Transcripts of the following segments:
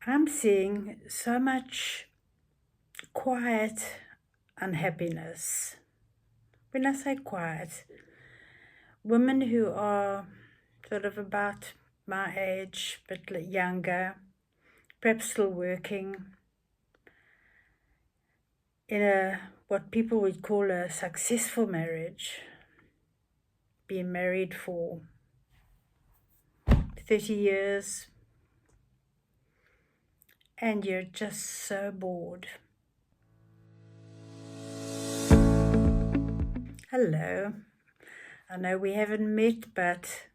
I'm seeing so much quiet unhappiness. When I say quiet, women who are sort of about my age, but younger, perhaps still working in what people would call a successful marriage, been married for 30 years, and you're just so bored. Hello. I know we haven't met, but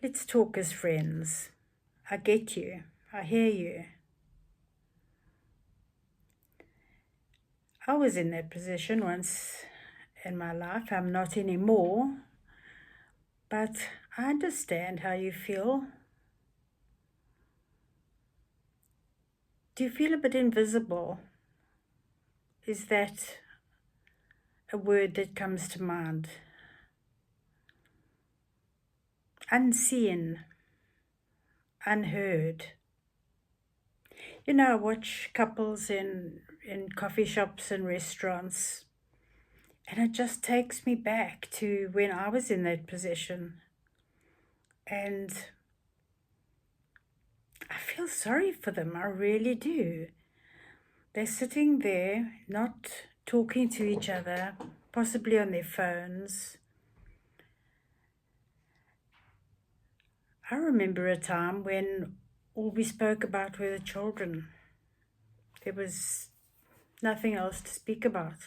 let's talk as friends. I get you. I hear you. I was in that position once in my life. I'm not anymore, but I understand how you feel. Do you feel a bit invisible? Is that a word that comes to mind? Unseen, unheard. You know, I watch couples in coffee shops and restaurants, and it just takes me back to when I was in that position. And I feel sorry for them, I really do. They're sitting there, not talking to each other, possibly on their phones. I remember a time when all we spoke about were the children. There was nothing else to speak about.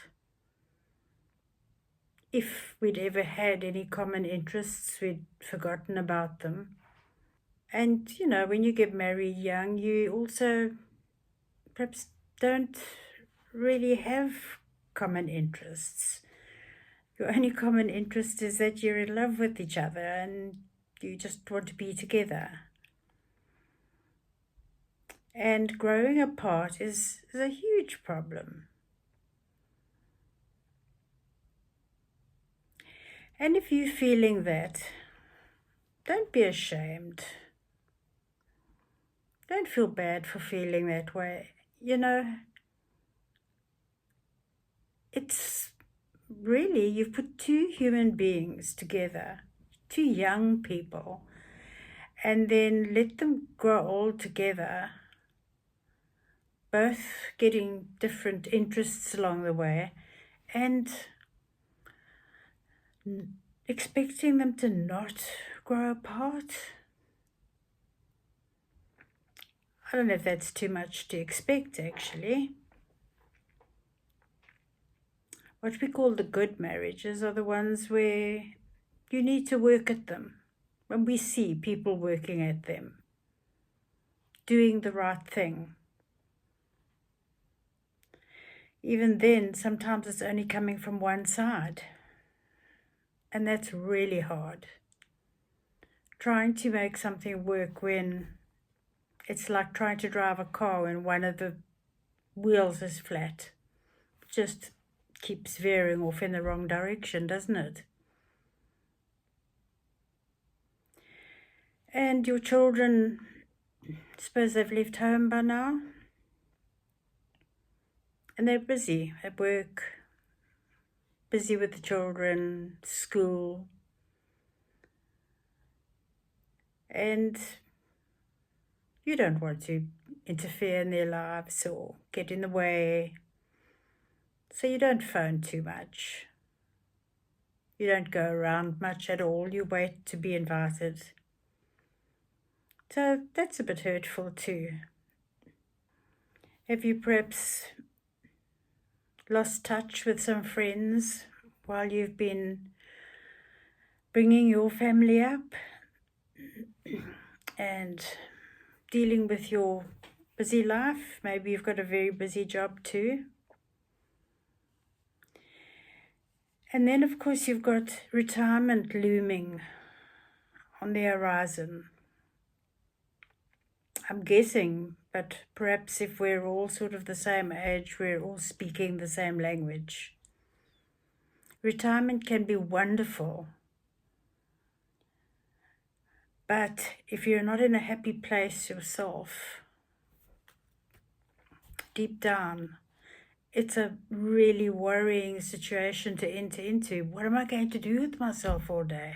If we'd ever had any common interests, we'd forgotten about them. And, you know, when you get married young, you also perhaps don't really have common interests. Your only common interest is that you're in love with each other and you just want to be together. And growing apart is a huge problem. And if you're feeling that, don't be ashamed. Don't feel bad for feeling that way. You know, it's really, you've put two human beings together, two young people, and then let them grow old together, both getting different interests along the way, and expecting them to not grow apart. I don't know if that's too much to expect, actually. What we call the good marriages are the ones where you need to work at them. When we see people working at them, doing the right thing. Even then, sometimes it's only coming from one side. And that's really hard. Trying to make something work when it's like trying to drive a car when one of the wheels is flat. It just keeps veering off in the wrong direction, doesn't it? And your children, suppose they've left home by now? And they're busy at work, busy with the children, school. And you don't want to interfere in their lives or get in the way. So you don't phone too much. You don't go around much at all. You wait to be invited. So that's a bit hurtful too. Have you perhaps lost touch with some friends while you've been bringing your family up and dealing with your busy life? Maybe you've got a very busy job too. And then, of course, you've got retirement looming on the horizon. I'm guessing, but perhaps if we're all sort of the same age, we're all speaking the same language. Retirement can be wonderful. But if you're not in a happy place yourself, deep down, it's a really worrying situation to enter into. What am I going to do with myself all day?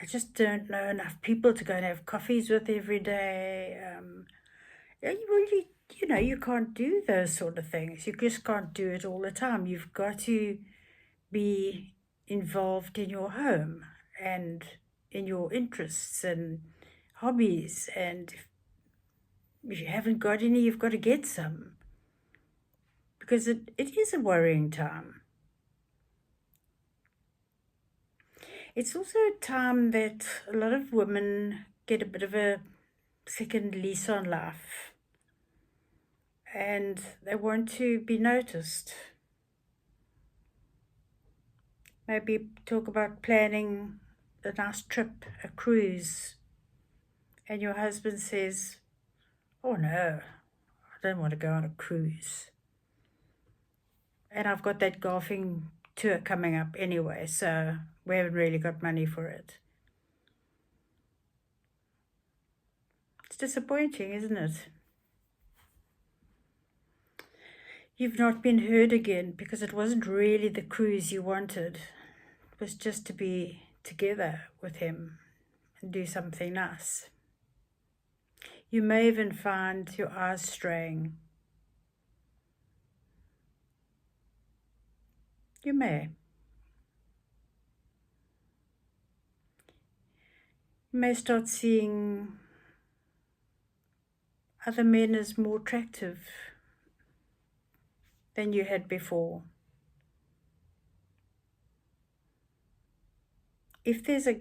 I just don't know enough people to go and have coffees with every day. Yeah, you can't do those sort of things. You just can't do it all the time. You've got to be involved in your home and in your interests and hobbies. And if you haven't got any, you've got to get some. Because it is a worrying time. It's also a time that a lot of women get a bit of a second lease on life. And they want to be noticed. Maybe talk about planning a nice trip, a cruise, and your husband says, "Oh no, I don't want to go on a cruise. And I've got that golfing tour coming up anyway, so we haven't really got money for it." It's disappointing, isn't it? You've not been heard again because it wasn't really the cruise you wanted. It was just to be together with him and do something nice. You may even find your eyes straying. You may. You may start seeing other men as more attractive than you had before. If there's a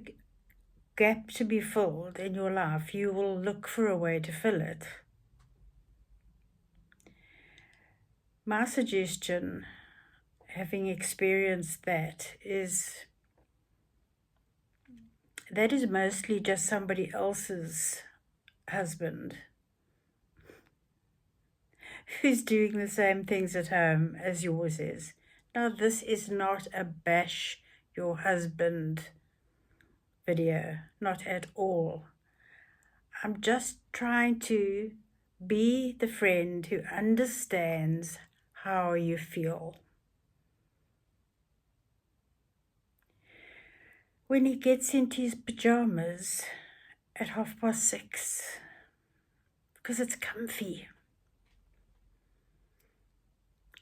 gap to be filled in your life, you will look for a way to fill it. My suggestion, having experienced that is mostly just somebody else's husband who's doing the same things at home as yours is. Now, this is not a bash your husband video, not at all. I'm just trying to be the friend who understands how you feel. When he gets into his pajamas at 6:30, because it's comfy,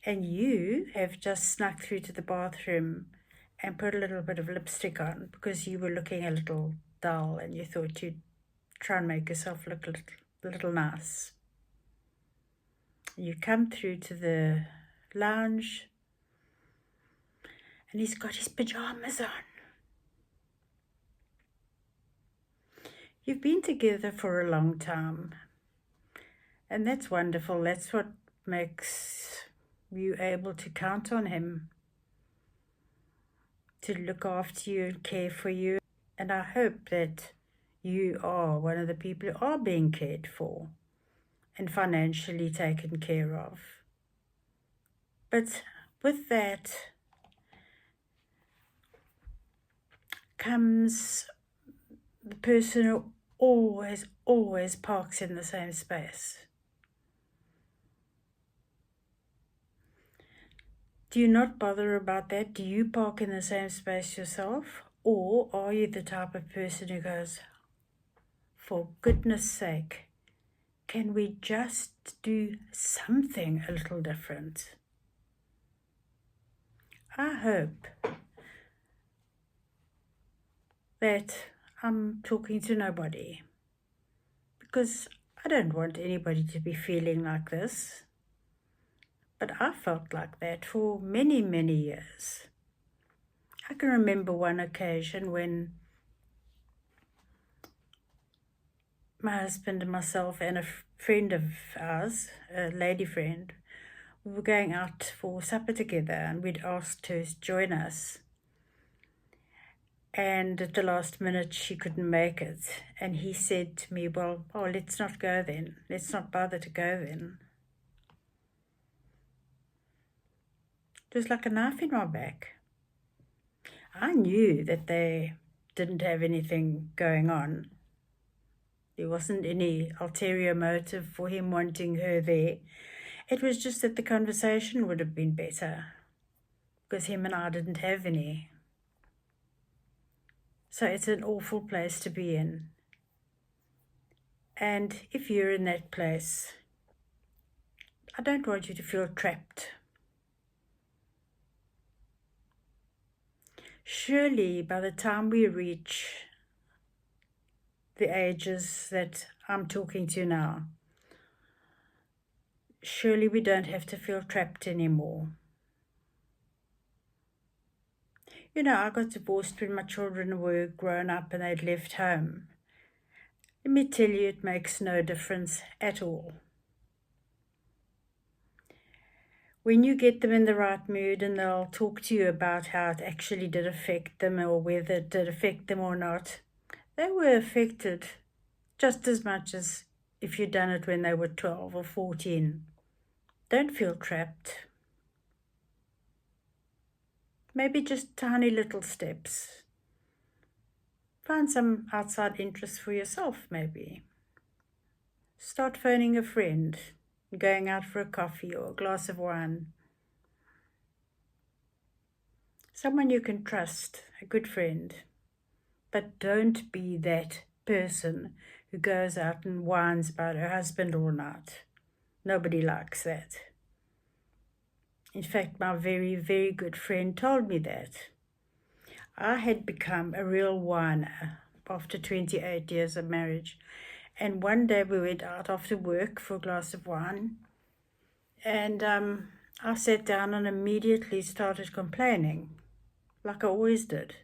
and you have just snuck through to the bathroom and put a little bit of lipstick on because you were looking a little dull and you thought you'd try and make yourself look a little nice. You come through to the lounge and he's got his pajamas on. You've been together for a long time, and that's wonderful. That's what makes you able to count on him to look after you and care for you. And I hope that you are one of the people who are being cared for and financially taken care of. But with that comes the person who always parks in the same space. Do you not bother about that? Do you park in the same space yourself? Or are you the type of person who goes, for goodness sake, can we just do something a little different? I hope that I'm talking to nobody, because I don't want anybody to be feeling like this. But I felt like that for many, many years. I can remember one occasion when my husband and myself and a friend of ours, a lady friend, we were going out for supper together and we'd asked her to join us. And at the last minute, she couldn't make it. And he said to me, well, let's not go then. Let's not bother to go then. It was like a knife in my back. I knew that they didn't have anything going on. There wasn't any ulterior motive for him wanting her there. It was just that the conversation would have been better, because him and I didn't have any. So it's an awful place to be in. And if you're in that place, I don't want you to feel trapped. Surely by the time we reach the ages that I'm talking to now, surely we don't have to feel trapped anymore. You know, I got divorced when my children were grown up and they'd left home. Let me tell you, it makes no difference at all. When you get them in the right mood and they'll talk to you about how it actually did affect them or whether it did affect them or not, they were affected just as much as if you'd done it when they were 12 or 14. Don't feel trapped. Maybe just tiny little steps. Find some outside interest for yourself, maybe. Start phoning a friend, going out for a coffee or a glass of wine. Someone you can trust, a good friend. But don't be that person who goes out and whines about her husband all night. Nobody likes that. In fact, my very, very good friend told me that. I had become a real whiner after 28 years of marriage. And one day we went out after work for a glass of wine. And I sat down and immediately started complaining, like I always did.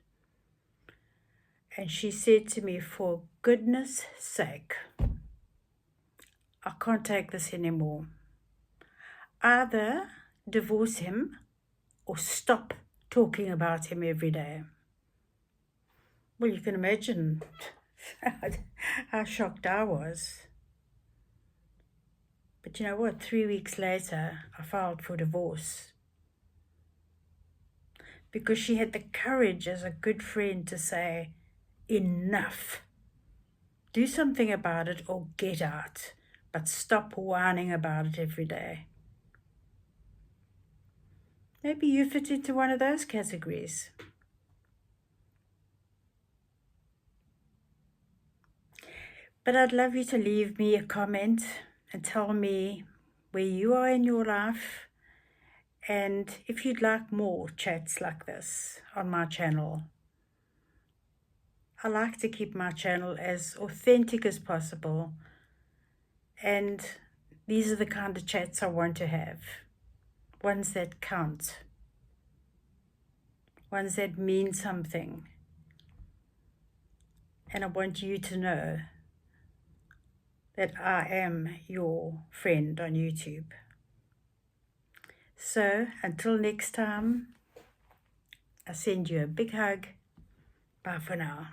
And she said to me, for goodness sake, I can't take this anymore. Either divorce him or stop talking about him every day. Well, you can imagine how shocked I was. But you know what? 3 weeks later, I filed for divorce. Because she had the courage as a good friend to say, enough. Do something about it or get out. But stop whining about it every day. Maybe you fit into one of those categories. But I'd love you to leave me a comment and tell me where you are in your life and if you'd like more chats like this on my channel. I like to keep my channel as authentic as possible, and these are the kind of chats I want to have. Ones that count. Ones that mean something. And I want you to know that I am your friend on YouTube. So, until next time, I send you a big hug. Bye for now.